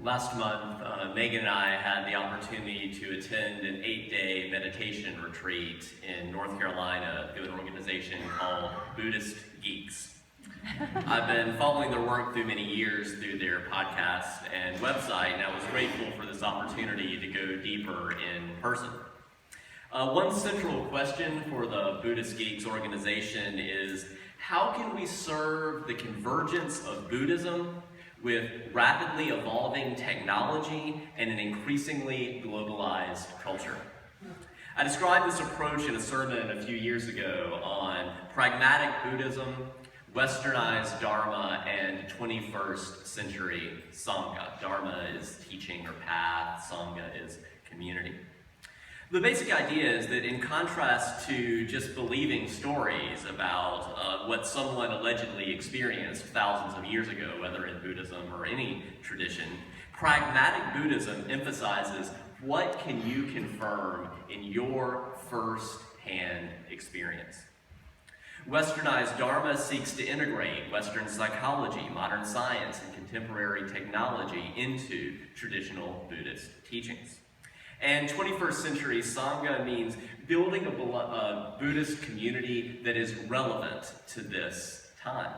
Last month, Megan and I had the opportunity to attend an 8-day meditation retreat in North Carolina through an organization called Buddhist Geeks. I've been following their work through many years through their podcast and website, and I was grateful for this opportunity to go deeper in person. One central question for the Buddhist Geeks organization is, how can we serve the convergence of Buddhism with rapidly evolving technology and an increasingly globalized culture? I described this approach in a sermon a few years ago on pragmatic Buddhism, westernized Dharma, and 21st century Sangha. Dharma is teaching or path, Sangha is community. The basic idea is that in contrast to just believing stories about what someone allegedly experienced thousands of years ago, whether in Buddhism or any tradition, pragmatic Buddhism emphasizes what can you confirm in your first-hand experience. Westernized Dharma seeks to integrate Western psychology, modern science, and contemporary technology into traditional Buddhist teachings. And 21st century Sangha means building a Buddhist community that is relevant to this time.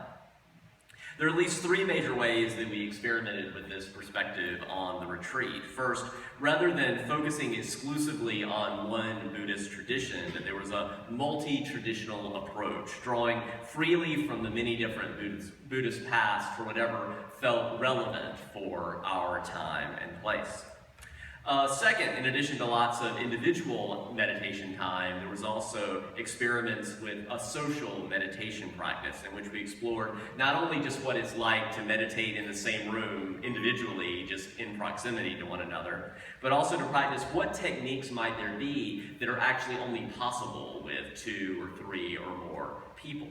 There are at least three major ways that we experimented with this perspective on the retreat. First, rather than focusing exclusively on one Buddhist tradition, that there was a multi-traditional approach, drawing freely from the many different Buddhist paths for whatever felt relevant for our time and place. Second, in addition to lots of individual meditation time, there was also experiments with a social meditation practice in which we explored not only just what it's like to meditate in the same room individually, just in proximity to one another, but also to practice what techniques might there be that are actually only possible with 2 or 3 or more people.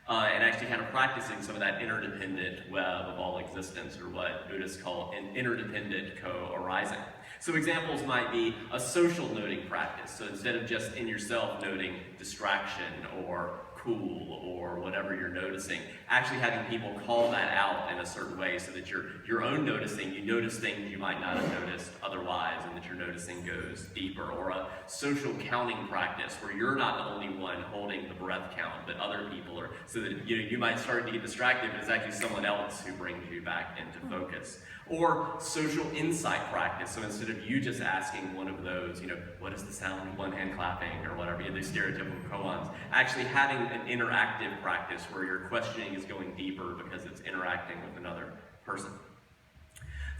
And actually kind of practicing some of that interdependent web of all existence, or what Buddhists call an interdependent co-arising. So examples might be a social noting practice. So instead of just in yourself noting distraction or cool or whatever you're noticing, actually having people call that out in a certain way so that your own noticing, you notice things you might not have noticed otherwise, and that your noticing goes deeper. Or a social counting practice where you're not the only one holding the breath count, but other people are, so that you might start to get distracted, but it's actually someone else who brings you back into focus. Or social insight practice. So instead of you just asking one of those, what is the sound of one hand clapping or whatever, the stereotypical koans, actually having an interactive practice where your questioning is going deeper because it's interacting with another person.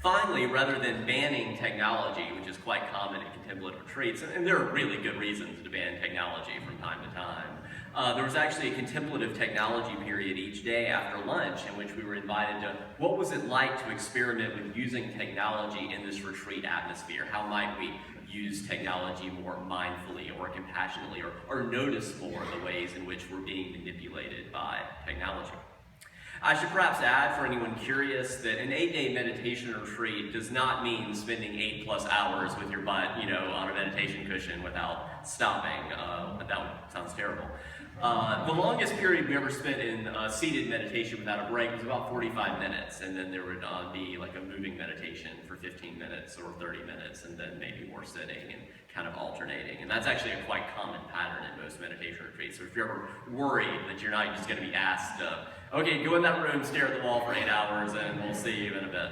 Finally, rather than banning technology, which is quite common in contemplative retreats, and there are really good reasons to ban technology from time to time, there was actually a contemplative technology period each day after lunch in which we were invited to, what was it like to experiment with using technology in this retreat atmosphere? How might we use technology more mindfully or compassionately, or notice more the ways in which we're being manipulated by technology? I should perhaps add, for anyone curious, that an 8-day meditation retreat does not mean spending 8+ hours with your butt, on a meditation cushion without stopping. That sounds terrible. The longest period we ever spent in seated meditation without a break was about 45 minutes, and then there would be like a moving meditation for 15 minutes or 30 minutes, and then maybe more sitting and kind of alternating. And that's actually a quite common pattern in most meditation retreats. So if you're ever worried that you're not just going to be asked, okay, go in that room, stare at the wall for 8 hours, and we'll see you in a bit.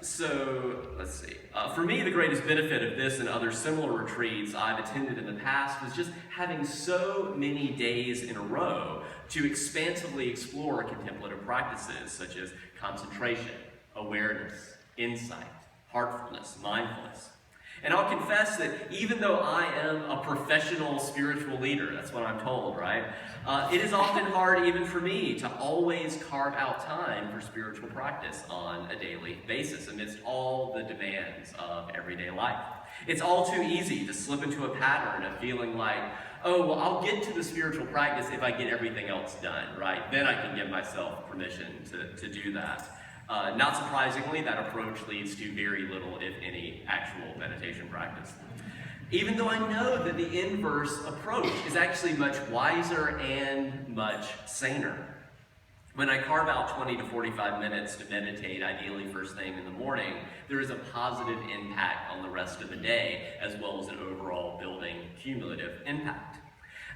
So let's see. For me, the greatest benefit of this and other similar retreats I've attended in the past was just having so many days in a row to expansively explore contemplative practices such as concentration, awareness, insight, heartfulness, mindfulness. And I'll confess that even though I am a professional spiritual leader, that's what I'm told, right? It is often hard even for me to always carve out time for spiritual practice on a daily basis amidst all the demands of everyday life. It's all too easy to slip into a pattern of feeling like, oh, well, I'll get to the spiritual practice if I get everything else done, right? Then I can give myself permission to do that. Not surprisingly, that approach leads to very little, if any, actual meditation practice. Even though I know that the inverse approach is actually much wiser and much saner. When I carve out 20 to 45 minutes to meditate, ideally first thing in the morning, there is a positive impact on the rest of the day, as well as an overall building cumulative impact.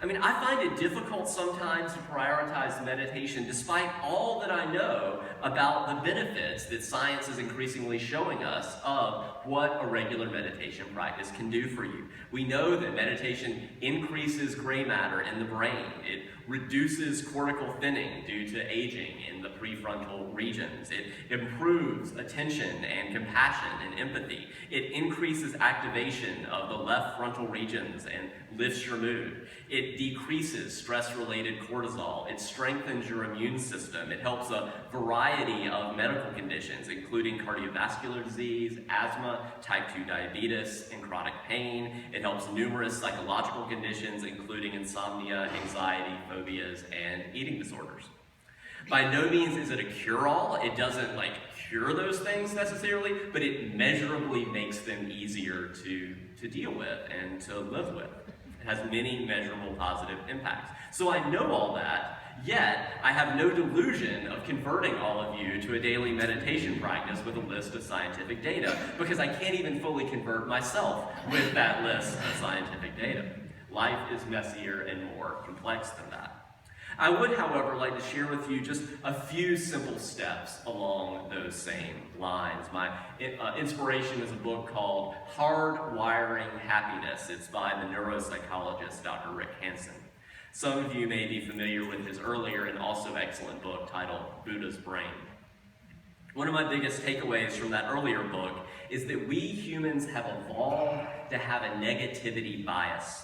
I mean, I find it difficult sometimes to prioritize meditation despite all that I know about the benefits that science is increasingly showing us of what a regular meditation practice can do for you. We know that meditation increases gray matter in the brain. It reduces cortical thinning due to aging in the prefrontal regions. It improves attention and compassion and empathy. It increases activation of the left frontal regions and lifts your mood. It decreases stress-related cortisol. It strengthens your immune system. It helps a variety of medical conditions, including cardiovascular disease, asthma, type 2 diabetes, and chronic pain. It helps numerous psychological conditions, including insomnia, anxiety, phobias, and eating disorders. By no means is it a cure-all. It doesn't cure those things necessarily, but it measurably makes them easier to deal with and to live with. It has many measurable positive impacts. So I know all that, yet I have no delusion of converting all of you to a daily meditation practice with a list of scientific data, because I can't even fully convert myself with that list of scientific data. Life is messier and more complex than that. I would, however, like to share with you just a few simple steps along those same lines. My inspiration is a book called Hardwiring Happiness. It's by the neuropsychologist, Dr. Rick Hanson. Some of you may be familiar with his earlier and also excellent book titled Buddha's Brain. One of my biggest takeaways from that earlier book is that we humans have evolved to have a negativity bias.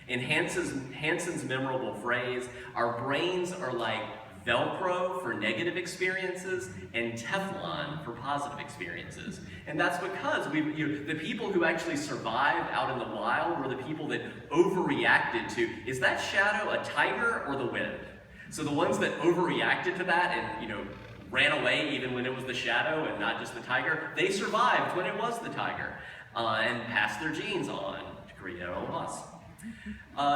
In Hanson's memorable phrase, our brains are like Velcro for negative experiences and Teflon for positive experiences. And that's because the people who actually survived out in the wild were the people that overreacted to, is that shadow a tiger or the wind? So the ones that overreacted to that and, ran away even when it was the shadow and not just the tiger, they survived when it was the tiger and passed their genes on to create their own us.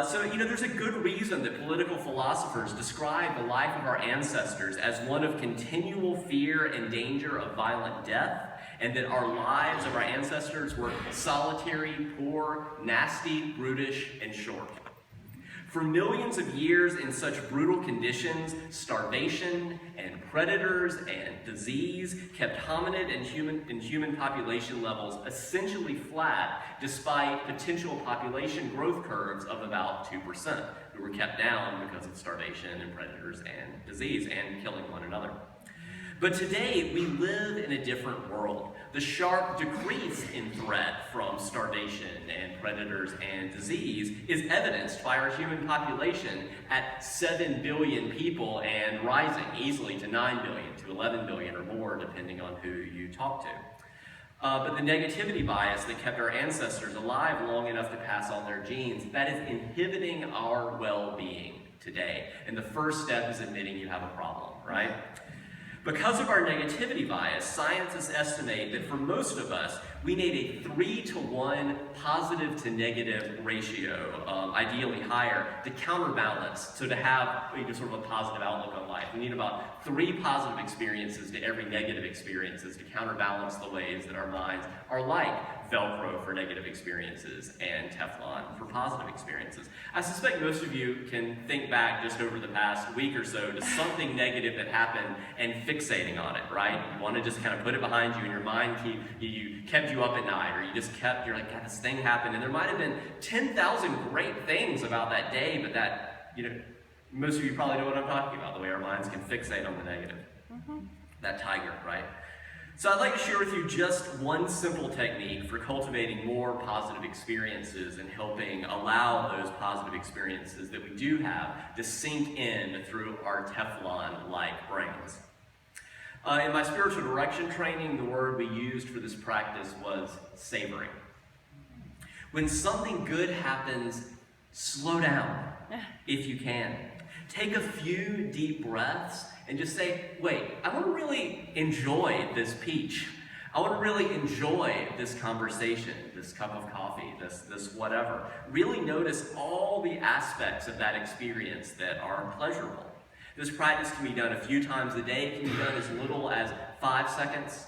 So there's a good reason that political philosophers describe the life of our ancestors as one of continual fear and danger of violent death, and that our lives of our ancestors were solitary, poor, nasty, brutish, and short. For millions of years in such brutal conditions, starvation and predators and disease kept hominid and human population levels essentially flat, despite potential population growth curves of about 2%, who were kept down because of starvation and predators and disease and killing one another. But today, we live in a different world. The sharp decrease in threat from starvation and predators and disease is evidenced by our human population at 7 billion people and rising easily to 9 billion, to 11 billion or more, depending on who you talk to. But the negativity bias that kept our ancestors alive long enough to pass on their genes, that is inhibiting our well-being today. And the first step is admitting you have a problem, right? Because of our negativity bias, scientists estimate that for most of us, we need a 3-to-1 positive to negative ratio, ideally higher, to counterbalance, so to have sort of a positive outlook on life. We need about 3 positive experiences to every negative experiences to counterbalance the ways that our minds are like Velcro for negative experiences and Teflon for positive experiences. I suspect most of you can think back just over the past week or so to something negative that happened and fixating on it, right? You want to just kind of put it behind you, and your mind kept you up at night, or you're like, God, this thing happened, and there might have been 10,000 great things about that day, but that, most of you probably know what I'm talking about, the way our minds can fixate on the negative. That tiger, right? So I'd like to share with you just one simple technique for cultivating more positive experiences and helping allow those positive experiences that we do have to sink in through our Teflon-like brains. In my spiritual direction training, the word we used for this practice was savoring. When something good happens, slow down if you can. Take a few deep breaths and just say, wait, I want to really enjoy this peach. I want to really enjoy this conversation, this cup of coffee, this whatever. Really notice all the aspects of that experience that are pleasurable. This practice can be done a few times a day. It can be done as little as 5 seconds,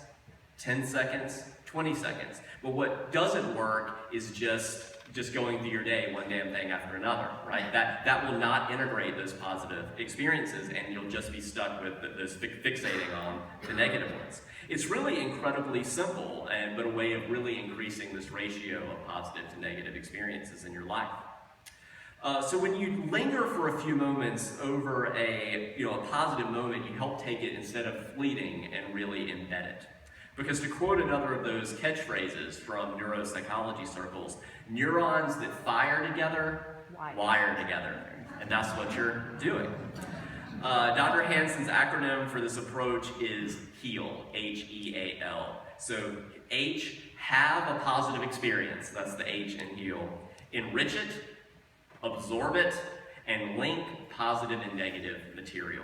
10 seconds, 20 seconds. But what doesn't work is just going through your day, one damn thing after another, right? That will not integrate those positive experiences, and you'll just be stuck with those fixating on the negative ones. It's really incredibly simple, but a way of really increasing this ratio of positive to negative experiences in your life. So when you linger for a few moments over a positive moment, you help take it instead of fleeting and really embed it. Because to quote another of those catchphrases from neuropsychology circles, neurons that fire together, wire together. And that's what you're doing. Dr. Hansen's acronym for this approach is HEAL, H-E-A-L. So H, have a positive experience. That's the H in HEAL. Enrich it, absorb it, and link positive and negative material.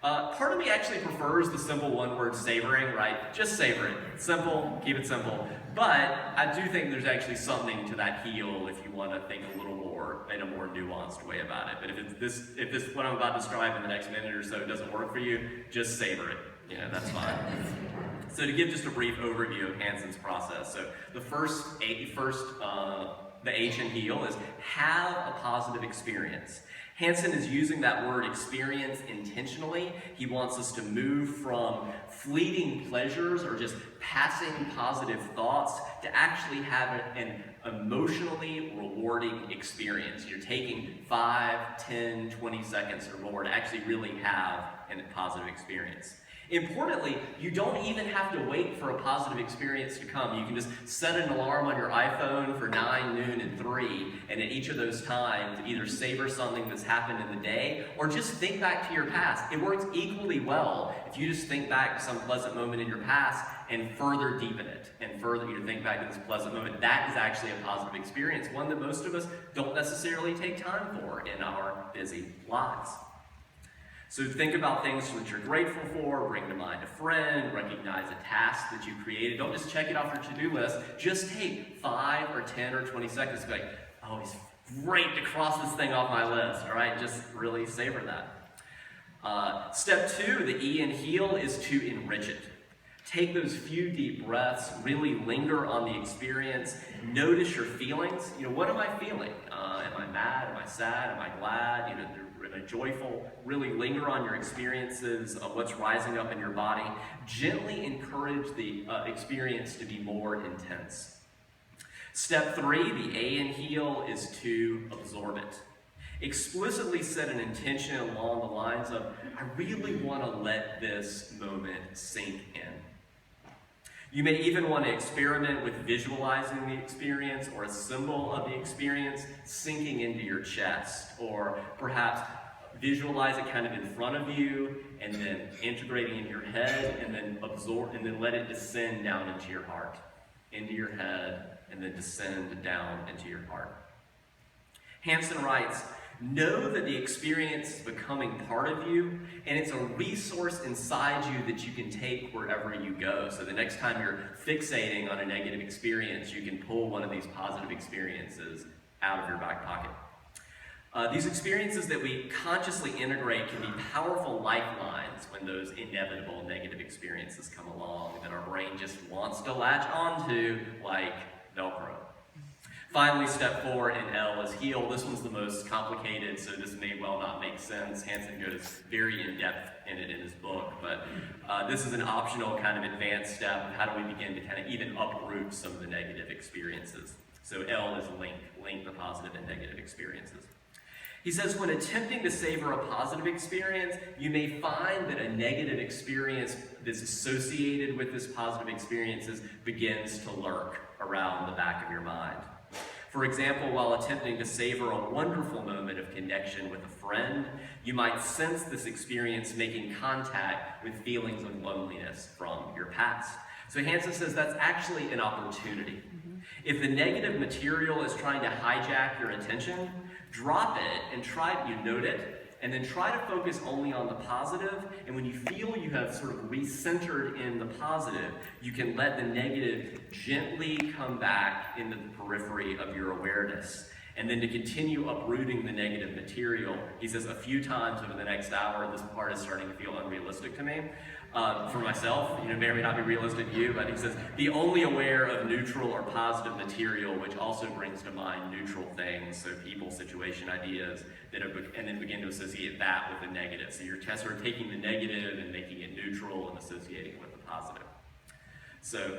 Part of me actually prefers the simple one-word savoring, right? Just savor it. Simple, keep it simple. But I do think there's actually something to that HEAL if you want to think a little more in a more nuanced way about it. But if this what I'm about to describe in the next minute or so doesn't work for you, just savor it. That's fine. So to give just a brief overview of Hansen's process. So the the H in HEAL is have a positive experience. Hansen is using that word experience intentionally. He wants us to move from fleeting pleasures or just passing positive thoughts to actually have an emotionally rewarding experience. You're taking 5, 10, 20 seconds or more to actually really have a positive experience. Importantly, you don't even have to wait for a positive experience to come. You can just set an alarm on your iPhone for 9, noon, and 3, and at each of those times, either savor something that's happened in the day, or just think back to your past. It works equally well if you just think back to some pleasant moment in your past and further deepen it, and further you think back to this pleasant moment. That is actually a positive experience, one that most of us don't necessarily take time for in our busy lives. So think about things that you're grateful for, bring to mind a friend, recognize a task that you created. Don't just check it off your to-do list. Just take 5 or 10 or 20 seconds to be like, oh, it's great to cross this thing off my list, all right? Just really savor that. Step 2, the E in HEAL, is to enrich it. Take those few deep breaths, really linger on the experience, notice your feelings. What am I feeling? Am I mad? Am I sad? Am I glad? Am I joyful? Really linger on your experiences of what's rising up in your body. Gently encourage the experience to be more intense. Step 3, the A in HEAL, is to absorb it. Explicitly set an intention along the lines of, I really want to let this moment sink in. You may even want to experiment with visualizing the experience or a symbol of the experience sinking into your chest, or perhaps visualize it kind of in front of you and then integrating in your head and then absorb and then let it descend down into your heart, into your head, and then descend down into your heart. Hansen writes, know that the experience is becoming part of you, and it's a resource inside you that you can take wherever you go. So the next time you're fixating on a negative experience, you can pull one of these positive experiences out of your back pocket. These experiences that we consciously integrate can be powerful lifelines when those inevitable negative experiences come along that our brain just wants to latch onto like Velcro. Finally, step 4 in L is HEAL. This one's the most complicated, so this may well not make sense. Hansen goes very in-depth in it in his book, but this is an optional kind of advanced step of how do we begin to kind of even uproot some of the negative experiences. So L is link the positive and negative experiences. He says, when attempting to savor a positive experience, you may find that a negative experience that's associated with this positive experiences begins to lurk around the back of your mind. For example, while attempting to savor a wonderful moment of connection with a friend, you might sense this experience making contact with feelings of loneliness from your past. So Hansen says that's actually an opportunity. If the negative material is trying to hijack your attention, drop it and note it, and then try to focus only on the positive. And when you feel you have sort of recentered in the positive, you can let the negative gently come back into the periphery of your awareness. And then to continue uprooting the negative material, he says a few times over the next hour, this part is starting to feel unrealistic to me. For myself, may or may not be realistic to you, but he says, be only aware of neutral or positive material, which also brings to mind neutral things, so people, situation, ideas, and then begin to associate that with the negative. So you're sort of taking the negative and making it neutral and associating it with the positive. So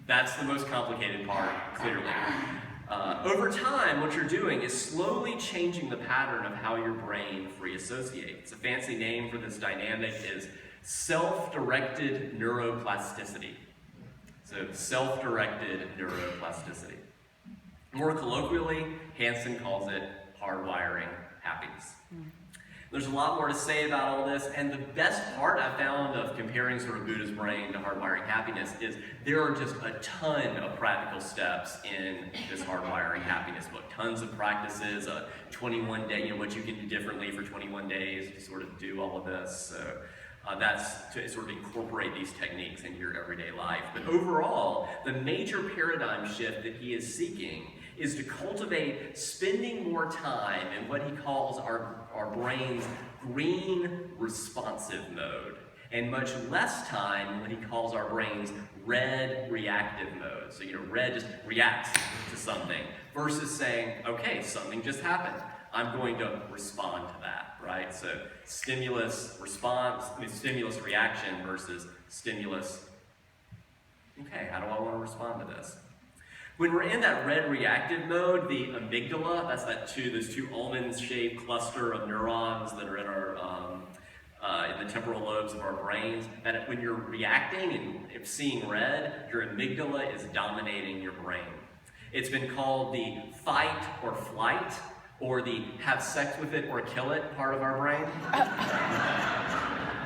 that's the most complicated part, clearly. Over time, what you're doing is slowly changing the pattern of how your brain free associates. A fancy name for this dynamic is self-directed neuroplasticity. So self-directed neuroplasticity. More colloquially, Hansen calls it hardwiring happiness. There's a lot more to say about all this, and the best part I found of comparing sort of Buddha's brain to hardwiring happiness is there are just a ton of practical steps in this hardwiring happiness book. Tons of practices, 21 day, what you can do differently for 21 days to sort of do all of this. So that's to sort of incorporate these techniques into your everyday life. But overall, the major paradigm shift that he is seeking is to cultivate spending more time in what he calls our brain's green responsive mode, and much less time in what he calls our brain's red reactive mode. So, red just reacts to something, versus saying, okay, something just happened. I'm going to respond to that, right? So stimulus response, stimulus reaction versus stimulus, okay, how do I want to respond to this? When we're in that red reactive mode, the amygdala, that's those two almond-shaped cluster of neurons that are in our in the temporal lobes of our brains, that when you're reacting and seeing red, your amygdala is dominating your brain. It's been called the fight or flight, or the have sex with it or kill it part of our brain.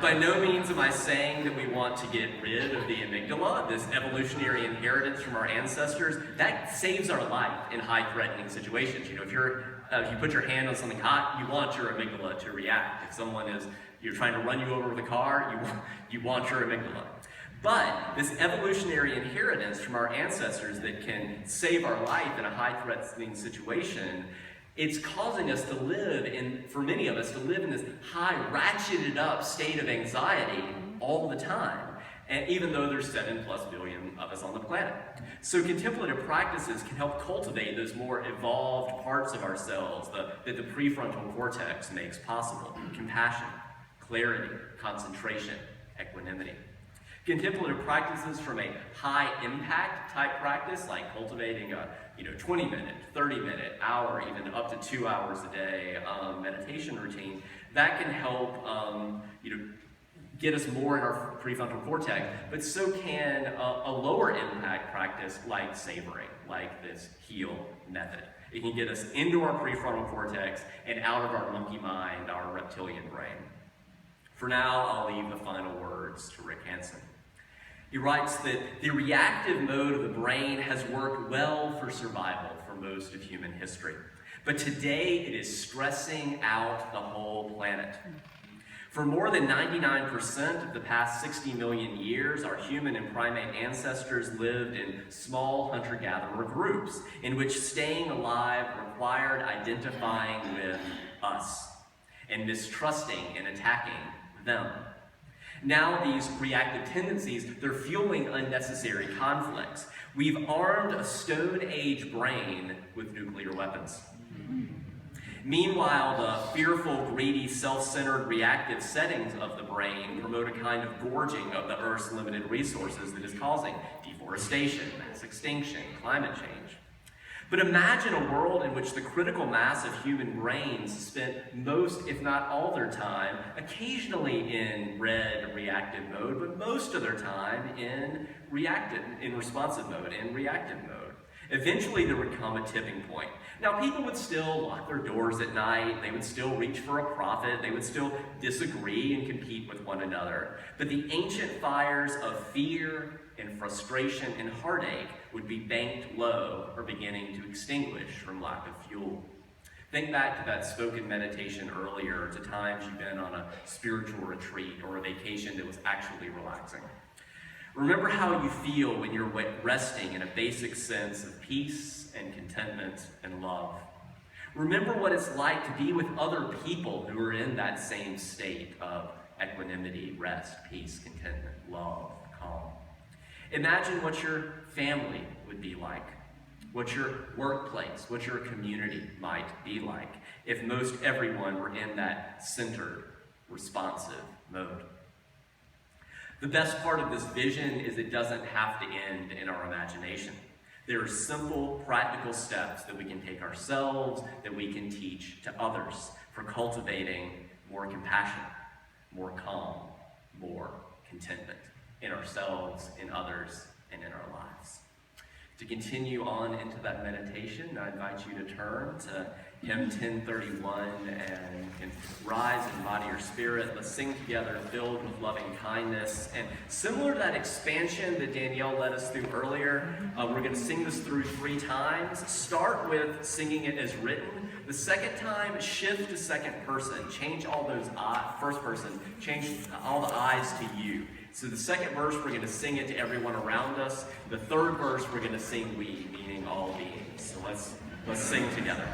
By no means am I saying that we want to get rid of the amygdala, this evolutionary inheritance from our ancestors. That saves our life in high-threatening situations. If you put your hand on something hot, you want your amygdala to react. If you're trying to run you over with a car, you want your amygdala. But this evolutionary inheritance from our ancestors that can save our life in a high-threatening situation, it's causing us to live for many of us, to live in this high, ratcheted up state of anxiety all the time, and even though there's 7+ billion of us on the planet. So contemplative practices can help cultivate those more evolved parts of ourselves that the prefrontal cortex makes possible: compassion, clarity, concentration, equanimity. Contemplative practices from a high-impact type practice, like cultivating a 20-minute, 30-minute, hour, even up to 2 hours a day meditation routine, that can help get us more in our prefrontal cortex. But so can a lower-impact practice like savoring, like this HEAL method. It can get us into our prefrontal cortex and out of our monkey mind, our reptilian brain. For now, I'll leave the final words to Rick Hansen. He writes that the reactive mode of the brain has worked well for survival for most of human history. But today it is stressing out the whole planet. For more than 99% of the past 60 million years, our human and primate ancestors lived in small hunter-gatherer groups in which staying alive required identifying with us and mistrusting and attacking them. Now these reactive tendencies, they're fueling unnecessary conflicts. We've armed a Stone Age brain with nuclear weapons. Meanwhile, the fearful, greedy, self-centered, reactive settings of the brain promote a kind of gorging of the Earth's limited resources that is causing deforestation, mass extinction, climate change. But imagine a world in which the critical mass of human brains spent most, if not all their time, occasionally in red reactive mode, but most of their time in responsive mode, in reactive mode. Eventually there would come a tipping point. Now people would still lock their doors at night, they would still reach for a profit, they would still disagree and compete with one another. But the ancient fires of fear and frustration and heartache would be banked low or beginning to extinguish from lack of fuel. Think back to that spoken meditation earlier, to times you've been on a spiritual retreat or a vacation that was actually relaxing. Remember how you feel when you're resting in a basic sense of peace and contentment and love. Remember what it's like to be with other people who are in that same state of equanimity, rest, peace, contentment, love, calm. Imagine what your family would be like, what your workplace, what your community might be like if most everyone were in that centered, responsive mode. The best part of this vision is it doesn't have to end in our imagination. There are simple, practical steps that we can take ourselves, that we can teach to others for cultivating more compassion, more calm, more contentment in ourselves, in others, and in our lives. To continue on into that meditation, I invite you to turn to hymn 1031 and can rise and embody your spirit. Let's sing together, filled with loving kindness. And similar to that expansion that Danielle led us through earlier, we're going to sing this through 3 times. Start with singing it as written. The second time, shift to second person. Change all those first person. Change all the I's to you. So the second verse, we're going to sing it to everyone around us. The third verse, we're going to sing we, meaning all beings. So let's sing together.